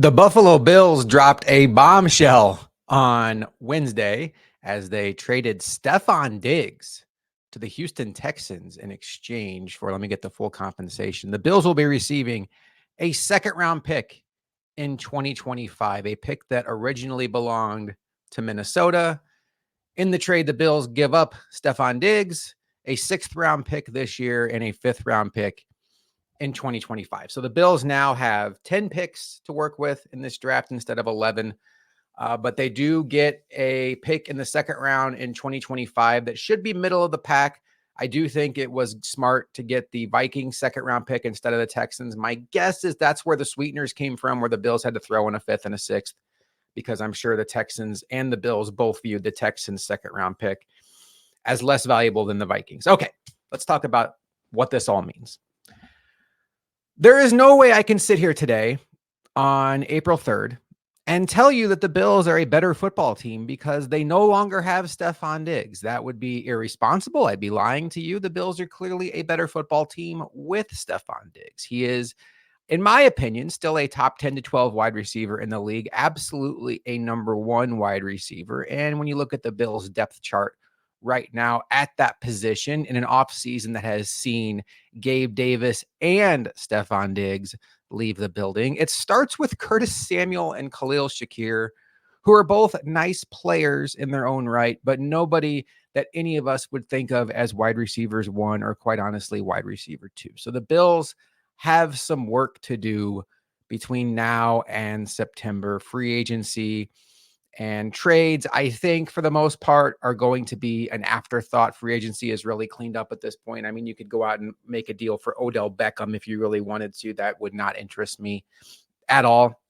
The Buffalo Bills dropped a bombshell on Wednesday as they traded STEFON DIGGS to the Houston Texans in exchange for, let me get the full compensation. The Bills will be receiving a second-round pick in 2025, a pick that originally belonged to Minnesota. In the trade, the Bills give up STEFON DIGGS, a sixth-round pick this year, and a fifth-round pick in 2025. So the Bills now have 10 picks to work with in this draft instead of 11. But they do get a pick in the second round in 2025 that should be middle of the pack. I do think it was smart to get the Vikings second round pick instead of the Texans. My guess is that's where the sweeteners came from, where the Bills had to throw in a fifth and a sixth, because I'm sure the Texans and the Bills both viewed the Texans second round pick as less valuable than the Vikings. Okay, let's talk about what this all means. There is no way I can sit here today on April 3rd and tell you that the Bills are a better football team because they no longer have STEFON DIGGS. That would be irresponsible. I'd be lying to you. The Bills are clearly a better football team with STEFON DIGGS. He is, in my opinion, still a top 10 to 12 wide receiver in the league, absolutely a number one wide receiver. And when you look at the Bills depth chart right now at that position in an offseason that has seen Gabe Davis and STEFON DIGGS leave the building, it starts with Curtis Samuel and Khalil Shakir, who are both nice players in their own right, but nobody that any of us would think of as wide receivers one, or quite honestly, wide receiver two. So the Bills have some work to do between now and September. Free agency and trades, I think, for the most part, are going to be an afterthought. Free agency is really cleaned up at this point. I mean, you could go out and make a deal for Odell Beckham if you really wanted to. That would not interest me at all.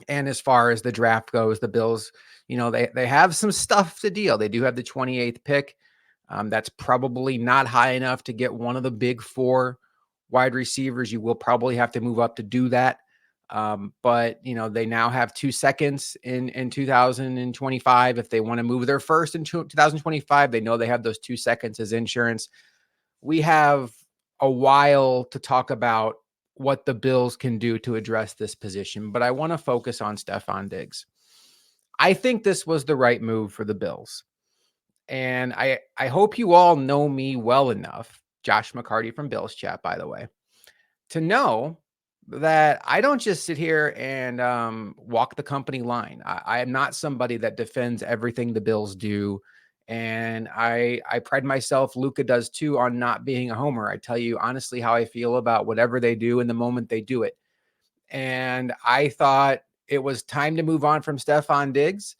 And as far as the draft goes, the Bills, they have some stuff to deal. They do have the 28th pick. That's probably not high enough to get one of the big four wide receivers. You will probably have to move up to do that. But they now have 2 seconds in 2025. If they want to move their first in 2025, they know they have those 2 seconds as insurance. We have a while to talk about what the Bills can do to address this position, but I want to focus on STEFON DIGGS. I think this was the right move for the Bills. And I hope you all know me well enough, Josh McCarty from Bills Chat, by the way, to know that I don't just sit here and walk the company line. I am not somebody that defends everything the Bills do. And I pride myself, Luca does too, on not being a homer. I tell you honestly how I feel about whatever they do in the moment they do it. And I thought it was time to move on from STEFON DIGGS.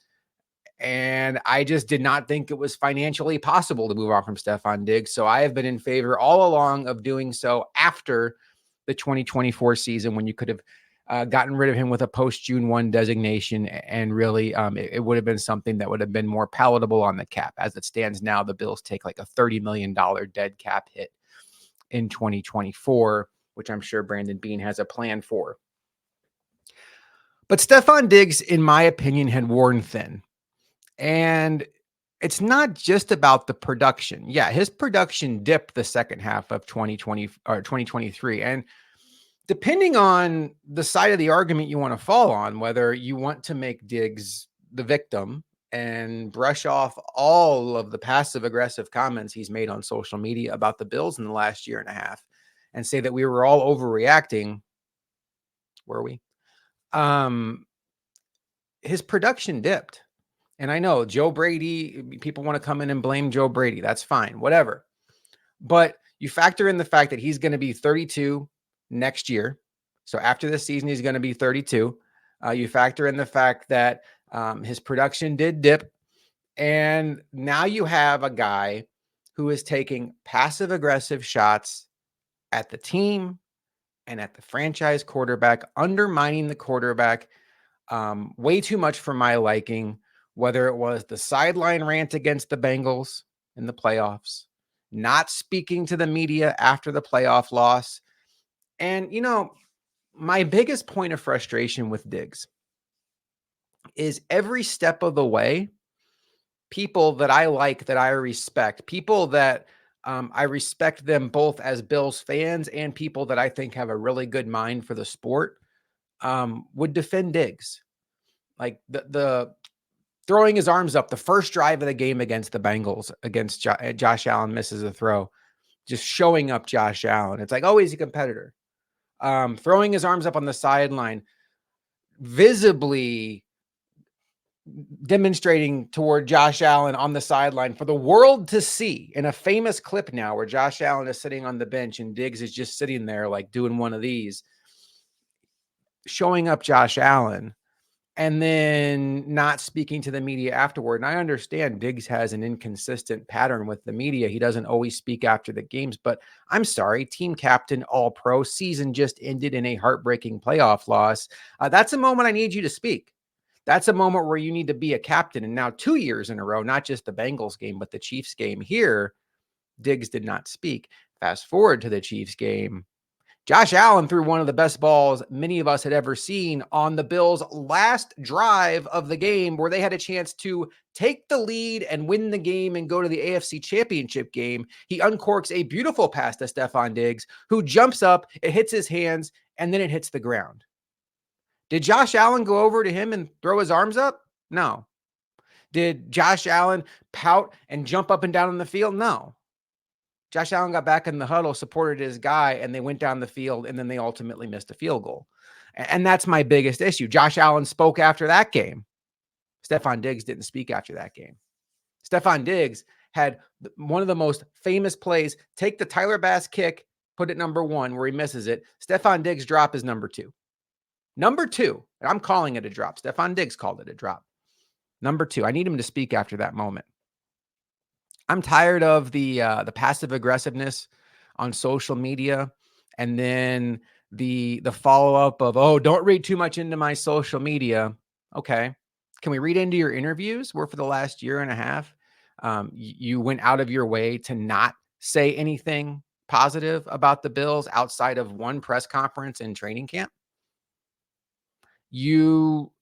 And I just did not think it was financially possible to move on from STEFON DIGGS. So I have been in favor all along of doing so after the 2024 season, when you could have gotten rid of him with a post-June 1 designation. And really, it would have been something that would have been more palatable on the cap. As it stands now, the Bills take like a $30 million dead cap hit in 2024, which I'm sure Brandon Beane has a plan for. But STEFON DIGGS, in my opinion, had worn thin. And it's not just about the production. Yeah, his production dipped the second half of 2020 or 2023. And depending on the side of the argument you want to fall on, whether you want to make DIGGS the victim and brush off all of the passive aggressive comments he's made on social media about the Bills in the last year and a half and say that we were all overreacting, were we? His production dipped. And I know Joe Brady, people want to come in and blame Joe Brady. That's fine, whatever. But you factor in the fact that he's going to be 32 next year. So after this season, he's going to be 32. You factor in the fact that his production did dip. And now you have a guy who is taking passive aggressive shots at the team and at the franchise quarterback, undermining the quarterback way too much for my liking. Whether it was the sideline rant against the Bengals in the playoffs, not speaking to the media after the playoff loss. And, my biggest point of frustration with DIGGS is every step of the way, people that I like, that I respect, people that I respect them both as Bills fans and people that I think have a really good mind for the sport, would defend Diggs. Like the throwing his arms up, the first drive of the game against the Bengals, against Josh Allen misses a throw, just showing up Josh Allen. It's like, oh, he's a competitor. Throwing his arms up on the sideline, visibly demonstrating toward Josh Allen on the sideline for the world to see, in a famous clip now where Josh Allen is sitting on the bench and Diggs is just sitting there like doing one of these, showing up Josh Allen, and then not speaking to the media afterward. And I understand Diggs has an inconsistent pattern with the media. He doesn't always speak after the games, but I'm sorry, team captain, all pro, season just ended in a heartbreaking playoff loss. That's a moment I need you to speak. That's a moment where you need to be a captain. And now 2 years in a row, not just the Bengals game, but the Chiefs game here, Diggs did not speak. Fast forward to the Chiefs game. Josh Allen threw one of the best balls many of us had ever seen on the Bills' last drive of the game, where they had a chance to take the lead and win the game and go to the AFC Championship game. He uncorks a beautiful pass to STEFON Diggs, who jumps up, it hits his hands, and then it hits the ground. Did Josh Allen go over to him and throw his arms up? No. Did Josh Allen pout and jump up and down on the field? No. Josh Allen got back in the huddle, supported his guy, and they went down the field, and then they ultimately missed a field goal. And that's my biggest issue. Josh Allen spoke after that game. STEFON Diggs didn't speak after that game. STEFON Diggs had one of the most famous plays, take the Tyler Bass kick, put it number 1 where he misses it. STEFON Diggs drop is number 2. Number 2, and I'm calling it a drop. STEFON Diggs called it a drop. Number 2, I need him to speak after that moment. I'm tired of the passive aggressiveness on social media, and then the follow-up of, oh, don't read too much into my social media. Okay. Can we read into your interviews? Where for the last year and a half, you went out of your way to not say anything positive about the Bills outside of one press conference and training camp. You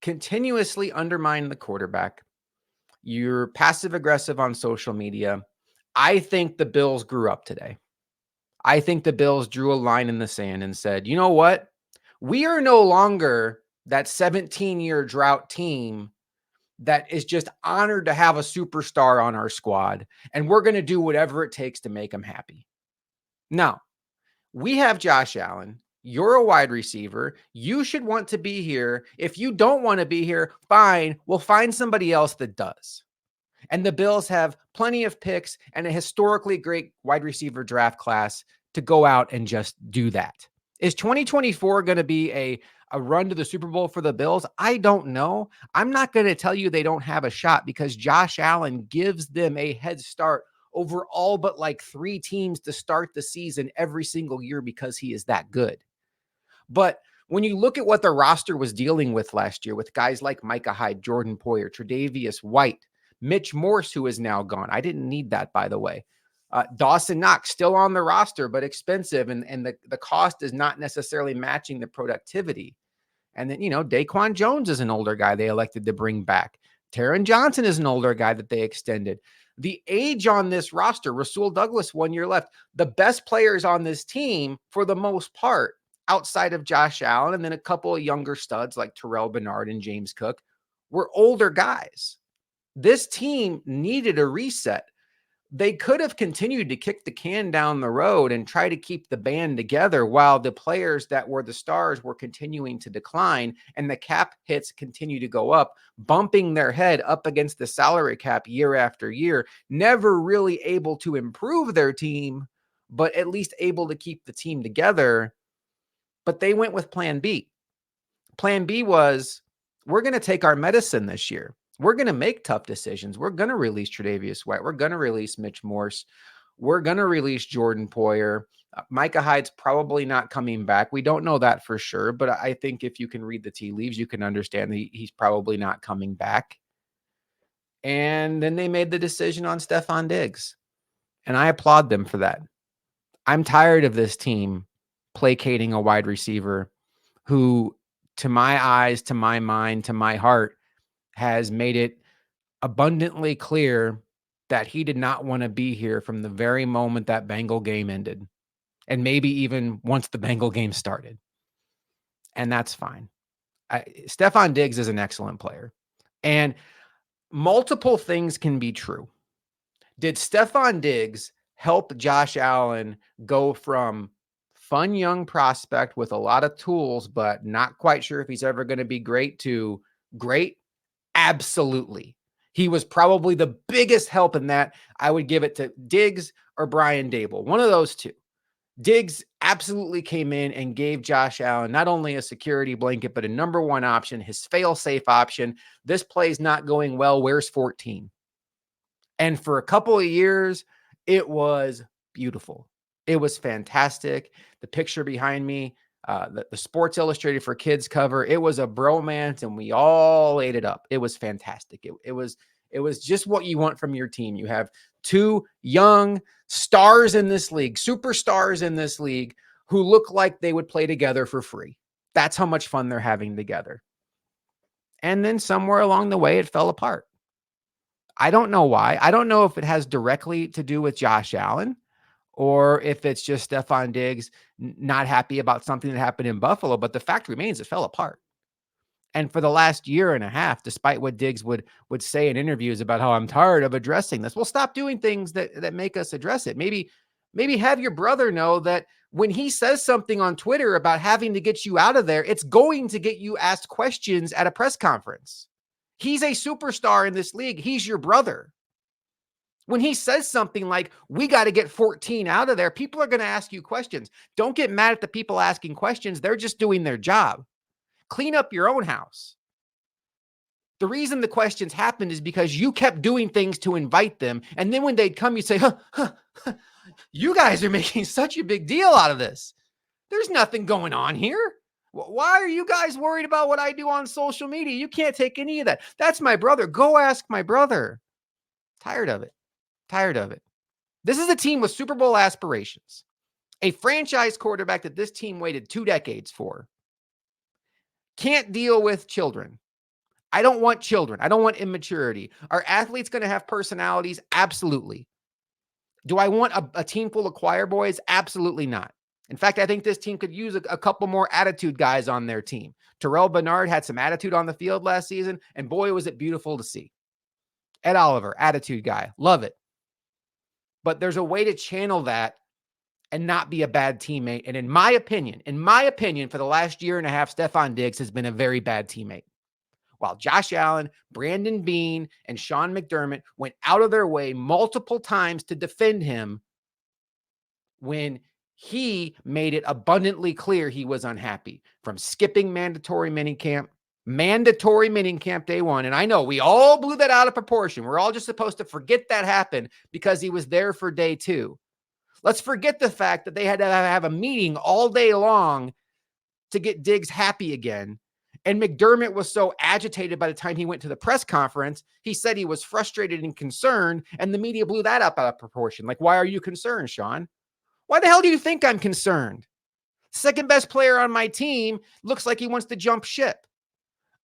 continuously undermine the quarterback. You're passive aggressive on social media. I think the Bills grew up today. I think the Bills drew a line in the sand and said, you know what? We are no longer that 17-year drought team that is just honored to have a superstar on our squad, and we're going to do whatever it takes to make them happy. No, we have Josh Allen. You're a wide receiver. You should want to be here. If you don't want to be here, fine. We'll find somebody else that does. And the Bills have plenty of picks and a historically great wide receiver draft class to go out and just do that. Is 2024 going to be a run to the Super Bowl for the Bills? I don't know. I'm not going to tell you they don't have a shot, because Josh Allen gives them a head start over all but like 3 teams to start the season every single year, because he is that good. But when you look at what the roster was dealing with last year, with guys like Micah Hyde, Jordan Poyer, Tre'Davious White, Mitch Morse, who is now gone. I didn't need that, by the way. Dawson Knox still on the roster, but expensive, and the cost is not necessarily matching the productivity. And then, Daquan Jones is an older guy they elected to bring back. Taron Johnson is an older guy that they extended. The age on this roster, Rasul Douglas, 1 year left. The best players on this team, for the most part, outside of Josh Allen, and then a couple of younger studs like Terrell Bernard and James Cook, were older guys. This team needed a reset. They could have continued to kick the can down the road and try to keep the band together while the players that were the stars were continuing to decline, and the cap hits continue to go up, bumping their head up against the salary cap year after year, never really able to improve their team, but at least able to keep the team together. But they went with plan B. Plan B was, we're going to take our medicine this year. We're going to make tough decisions. We're going to release Tre'Davious White. We're going to release Mitch Morse. We're going to release Jordan Poyer. Micah Hyde's probably not coming back. We don't know that for sure, but I think if you can read the tea leaves, you can understand that he's probably not coming back. And then they made the decision on STEFON Diggs, and I applaud them for that. I'm tired of this team placating a wide receiver who, to my eyes, to my mind, to my heart, has made it abundantly clear that he did not want to be here from the very moment that Bengal game ended, and maybe even once the Bengal game started. and that's fine. Stefon Diggs is an excellent player, and multiple things can be true. Did Stefon Diggs help Josh Allen go from fun young prospect with a lot of tools, but not quite sure if he's ever going to be great to great? Absolutely. He was probably the biggest help in that. I would give it to Diggs or Brian Dable, one of those two. Diggs absolutely came in and gave Josh Allen not only a security blanket, but a number one option, his fail-safe option. This play's not going well. Where's 14? And for a couple of years, it was beautiful. It was fantastic. The picture behind me, the Sports Illustrated for Kids cover, it was a bromance, and we all ate it up. It was fantastic. It was just what you want from your team. You have two young stars in this league, superstars in this league, who look like they would play together for free. That's how much fun they're having together. And then somewhere along the way, it fell apart. I don't know why. I don't know if it has directly to do with Josh Allen or if it's just Stefon Diggs not happy about something that happened in Buffalo. But the fact remains, it fell apart. And for the last year and a half, despite what Diggs would say in interviews about how I'm tired of addressing this, well, stop doing things that make us address it. Maybe have your brother know that when he says something on Twitter about having to get you out of there, it's going to get you asked questions at a press conference. He's a superstar in this league. He's your brother. When he says something like, we got to get 14 out of there, people are going to ask you questions. Don't get mad at the people asking questions. They're just doing their job. Clean up your own house. The reason the questions happened is because you kept doing things to invite them. And then when they'd come, you'd say, you guys are making such a big deal out of this. There's nothing going on here. Why are you guys worried about what I do on social media? You can't take any of that. That's my brother. Go ask my brother. Tired of it. Tired of it. This is a team with Super Bowl aspirations. A franchise quarterback that this team waited 2 decades for. Can't deal with children. I don't want children. I don't want immaturity. Are athletes going to have personalities? Absolutely. Do I want a team full of choir boys? Absolutely not. In fact, I think this team could use a couple more attitude guys on their team. Terrell Bernard had some attitude on the field last season, and boy, was it beautiful to see. Ed Oliver, attitude guy. Love it. But there's a way to channel that and not be a bad teammate. And in my opinion, for the last year and a half, Stefon Diggs has been a very bad teammate. While Josh Allen, Brandon Beane, and Sean McDermott went out of their way multiple times to defend him when he made it abundantly clear he was unhappy, from skipping mandatory minicamp day one. And I know we all blew that out of proportion. We're all just supposed to forget that happened because he was there for day 2. Let's forget the fact that they had to have a meeting all day long to get Diggs happy again. And McDermott was so agitated by the time he went to the press conference, he said he was frustrated and concerned, and the media blew that up out of proportion. Like, why are you concerned, Sean? Why the hell do you think I'm concerned? Second best player on my team looks like he wants to jump ship.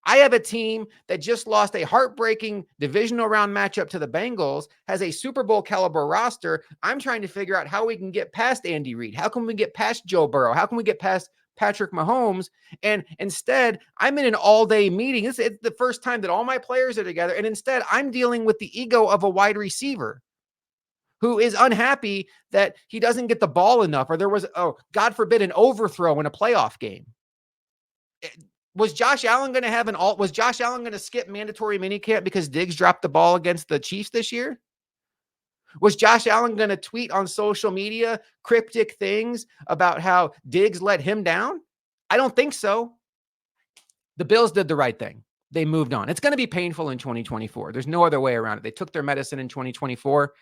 I have a team that just lost a heartbreaking divisional round matchup to the Bengals, has a Super Bowl caliber roster. I'm trying to figure out how we can get past Andy Reid. How can we get past Joe Burrow? How can we get past Patrick Mahomes? And instead, I'm in an all-day meeting. It's the first time that all my players are together. And instead, I'm dealing with the ego of a wide receiver who is unhappy that he doesn't get the ball enough, or there was, God forbid, an overthrow in a playoff game. Was Josh Allen going to skip mandatory minicamp because Diggs dropped the ball against the Chiefs this year? Was Josh Allen going to tweet on social media cryptic things about how Diggs let him down? I don't think so. The Bills did the right thing. They moved on. It's going to be painful in 2024. There's no other way around it. They took their medicine in 2024,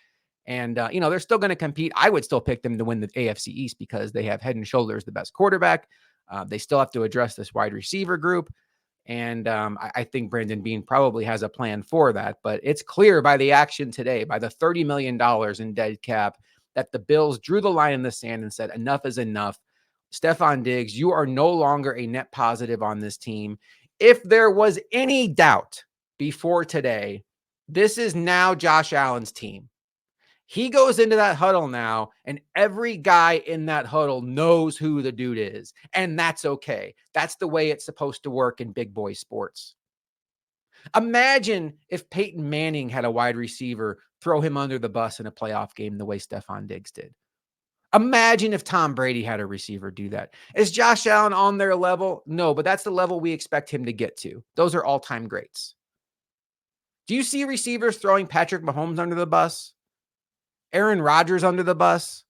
and they're still going to compete. I would still pick them to win the AFC East because they have head and shoulders the best quarterback. They still have to address this wide receiver group. And I think Brandon Beane probably has a plan for that. But it's clear by the action today, by the $30 million in dead cap, that the Bills drew the line in the sand and said, enough is enough. Stefon Diggs, you are no longer a net positive on this team. If there was any doubt before today, this is now Josh Allen's team. He goes into that huddle now, and every guy in that huddle knows who the dude is. And that's okay. That's the way it's supposed to work in big boy sports. Imagine if Peyton Manning had a wide receiver throw him under the bus in a playoff game the way STEFON Diggs did. Imagine if Tom Brady had a receiver do that. Is Josh Allen on their level? No, but that's the level we expect him to get to. Those are all-time greats. Do you see receivers throwing Patrick Mahomes under the bus? Aaron Rodgers under the bus?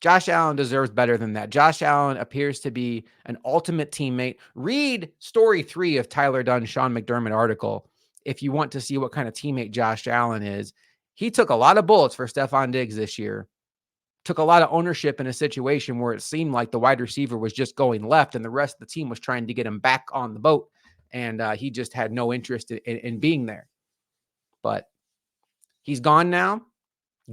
Josh Allen deserves better than that. Josh Allen appears to be an ultimate teammate. Read story 3 of Tyler Dunn's Sean McDermott article if you want to see what kind of teammate Josh Allen is. He took a lot of bullets for STEFON Diggs this year. Took a lot of ownership in a situation where it seemed like the wide receiver was just going left and the rest of the team was trying to get him back on the boat. And he just had no interest in being there. But he's gone now.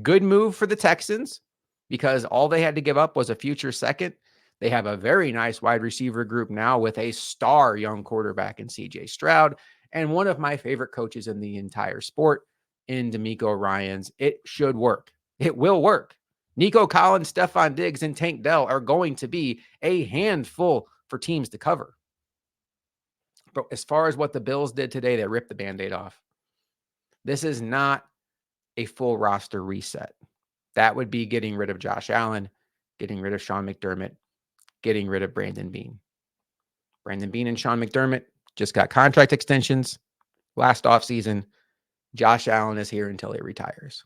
Good move for the Texans because all they had to give up was a future second. They have a very nice wide receiver group now with a star young quarterback in CJ Stroud and one of my favorite coaches in the entire sport in D'Amico Ryans. It should work. It will work. Nico Collins, STEFON Diggs, and Tank Dell are going to be a handful for teams to cover. But as far as what the Bills did today, they ripped the Band-Aid off. This is not a full roster reset. That would be getting rid of Josh Allen, getting rid of Sean McDermott, getting rid of Brandon Beane. Brandon Beane and Sean McDermott just got contract extensions last offseason. Josh Allen is here until he retires.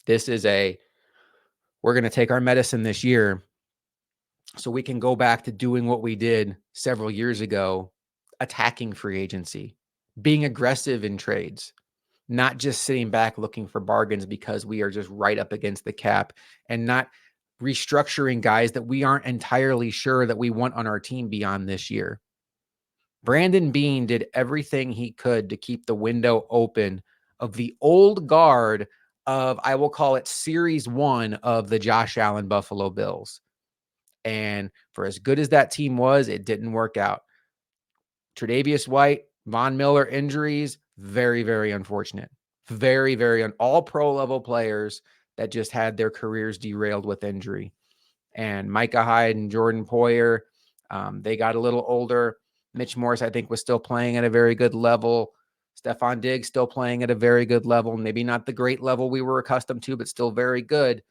This is we're going to take our medicine this year so we can go back to doing what we did several years ago, attacking free agency, being aggressive in trades, not just sitting back looking for bargains because we are just right up against the cap and not restructuring guys that we aren't entirely sure that we want on our team beyond this year. Brandon Beane did everything he could to keep the window open of the old guard of, I will call it series 1 of the Josh Allen Buffalo Bills. And for as good as that team was, it didn't work out. Tre'Davious White, Von Miller injuries, very, very unfortunate. Very, very all pro level players that just had their careers derailed with injury. And Micah Hyde and Jordan Poyer, they got a little older. Mitch Morse, I think, was still playing at a very good level. STEFON Diggs still playing at a very good level. Maybe not the great level we were accustomed to, but still very good.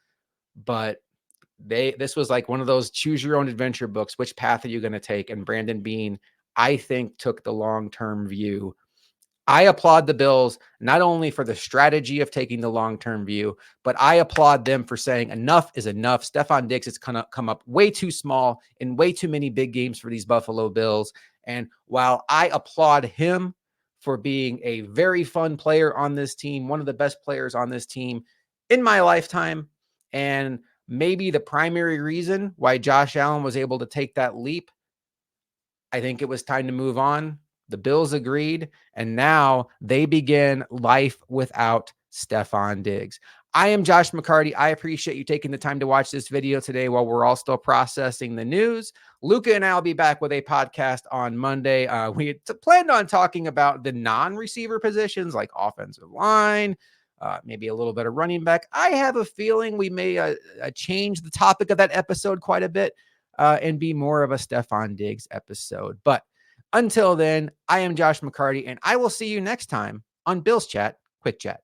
But this was like one of those choose your own adventure books. Which path are you going to take? And Brandon Beane, I think, took the long-term view. I applaud the Bills not only for the strategy of taking the long-term view, but I applaud them for saying enough is enough. STEFON Diggs has come up way too small in way too many big games for these Buffalo Bills. And while I applaud him for being a very fun player on this team, one of the best players on this team in my lifetime, and maybe the primary reason why Josh Allen was able to take that leap, I think it was time to move on. The Bills agreed, and now they begin life without STEFON Diggs. I am Josh McCarty. I appreciate you taking the time to watch this video today while we're all still processing the news. Luca and I will be back with a podcast on Monday. We had planned on talking about the non-receiver positions like offensive line, maybe a little bit of running back. I have a feeling we may change the topic of that episode quite a bit and be more of a STEFON Diggs episode. But until then, I am Josh McCarty, and I will see you next time on Bills Chat Quick Chat.